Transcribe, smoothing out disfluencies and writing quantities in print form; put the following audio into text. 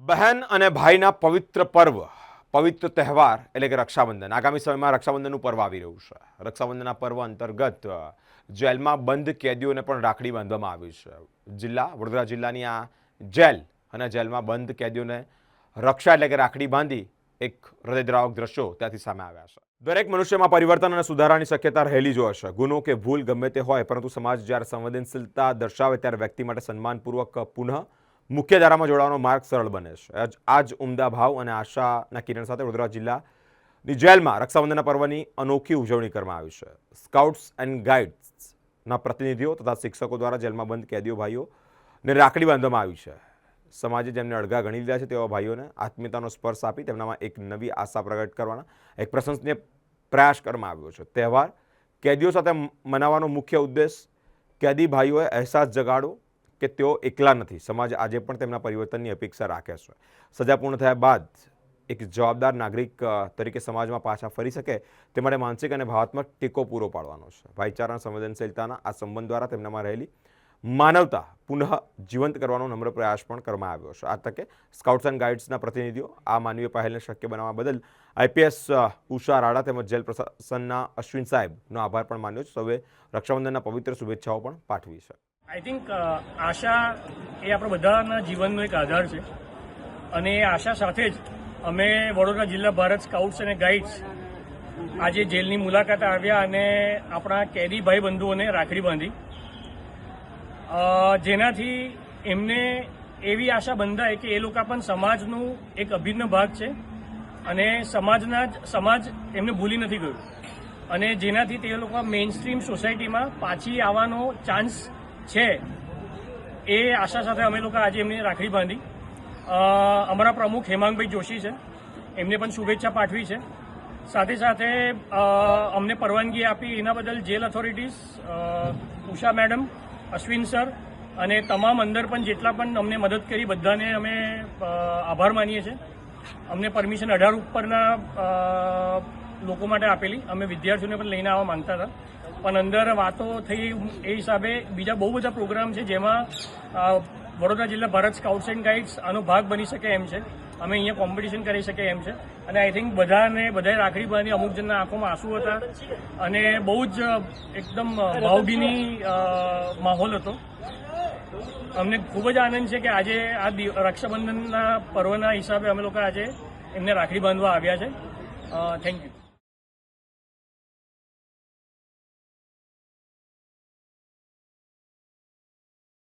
બહેન અને ભાઈના પવિત્ર પર્વ, પવિત્ર તહેવાર એટલે કે રક્ષાબંધન આગામી સમયમાં રક્ષાબંધનનું પર્વ આવી રહ્યું છે. રક્ષાબંધનના પર્વ અંતર્ગત જેલમાં બંધ કેદીઓને પણ રાખડી બાંધવામાં આવી છે. વડોદરા જિલ્લાની આ જેલ અને જેલમાં બંધ કેદીઓને રક્ષા એટલે કે રાખડી બાંધી એક હૃદયદ્રાવક દ્રશ્યો ત્યાંથી સામે આવ્યા છે. દરેક મનુષ્યમાં પરિવર્તન અને સુધારાની શક્યતા રહેલી જ હોય છે. ગુનો કે ભૂલ ગમે તે હોય, પરંતુ સમાજ જ્યારે સંવેદનશીલતા દર્શાવે ત્યારે વ્યક્તિ માટે સન્માનપૂર્વક પુનઃ મુખ્ય ધારામાં જોડાવાનો માર્ગ સરળ બને છે. આ જ ઉમદા ભાવ અને આશાના કિરણ સાથે વડોદરા જિલ્લાની જેલમાં રક્ષાબંધનના પર્વની અનોખી ઉજવણી કરવામાં આવી છે. સ્કાઉટ્સ એન્ડ ગાઈડ્સના પ્રતિનિધિઓ તથા શિક્ષકો દ્વારા જેલમાં બંધ કેદીઓ ભાઈઓને રાખડી બાંધવામાં આવી છે. સમાજે જેમને અળગા ગણી લીધા છે તેવા ભાઈઓને આત્મીયતાનો સ્પર્શ આપી તેમનામાં એક નવી આશા પ્રગટ કરવાના એક પ્રશંસનીય પ્રયાસ કરવામાં આવ્યો છે. તહેવાર કેદીઓ સાથે મનાવવાનો મુખ્ય ઉદ્દેશ કેદી ભાઈઓએ અહેસાસ જગાડો કે તેઓ એકલા નથી. સમાજ આજે પણ તેમના પરિવર્તનની અપેક્ષા રાખે છે. સજા પૂર્ણ થયા બાદ એક જવાબદાર નાગરિક તરીકે સમાજમાં પાછા ફરી શકે તે માટે માનસિક અને ભાવનાત્મક ટેકો પૂરો પાડવાનો છે. ભાઈચારા સંવેદનશીલતાના આ સંબંધ દ્વારા તેમનામાં રહેલી માનવતા પુનઃ જીવંત કરવાનો નમ્ર પ્રયાસ પણ કરવામાં આવ્યો છે. આ તકે સ્કાઉટ્સ એન્ડ ગાઈડ્સના પ્રતિનિધિઓ આ માનવીય પહેલને શક્ય બનાવવા બદલ આઈપીએસ ઉષા રાડા તેમજ જેલ પ્રશાસનના અશ્વિન સાહેબનો આભાર પણ માન્યો છે. સૌએ રક્ષાબંધનના પવિત્ર શુભેચ્છાઓ પણ પાઠવી છે. આઈ થિંક આશા એ આપણા બધાના જીવનનો એક આધાર છે અને એ આશા સાથે જ અમે વડોદરા જિલ્લા ભારત સ્કાઉટ્સ અને ગાઈડ્સ આજે જેલની મુલાકાતે આવ્યા અને આપણા કેદી ભાઈ બંધુઓને રાખડી બાંધી, જેનાથી એમને એવી આશા બંધાય કે એ લોકો પણ સમાજનું એક અભિન્ન ભાગ છે અને સમાજ એમને ભૂલી નથી ગયું અને જેનાથી તે લોકો મેઇન સ્ટ્રીમ સોસાયટીમાં પાછી આવવાનો ચાન્સ છે. એ આશા સાથે અમે લોકો આજે એમને રાખડી બાંધી. અમારા પ્રમુખ હેમાંગભાઈ જોશી છે, એમને પણ શુભેચ્છા પાઠવી છે. સાથે સાથે અમને પરવાનગી આપી એના બદલ jail authorities, Usha madam, Ashwin sir અને તમામ અંદર પણ જેટલા પણ અમને મદદ કરી બધાને અમે આભાર માનીએ છીએ. અમને પરમિશન 18 ઉપરના લોકો માટે આપેલી. અમે વિદ્યાર્થીઓને પણ લઈને આવવા માંગતા હતા, પણ અંદર વાતો થઈ એ હિસાબે બીજા બહુ બધા પ્રોગ્રામ છે જેમાં વડોદરા જિલ્લા ભારત સ્કાઉટ્સ એન્ડ ગાઈડ્સ આનો ભાગ બની શકે એમ છે. અમે અહીંયા કોમ્પિટિશન કરી શકીએ એમ છે અને આઈ થિંક બધાએ રાખડી બાંધી. અમુક જણના આંખોમાં આંસુ હતા અને બહુ જ એકદમ ભાવભીની માહોલ હતો. અમને ખૂબ જ આનંદ છે કે આજે આ રક્ષાબંધનના પર્વના હિસાબે અમે લોકો આજે એમને રાખડી બાંધવા આવ્યા છે. Thank you.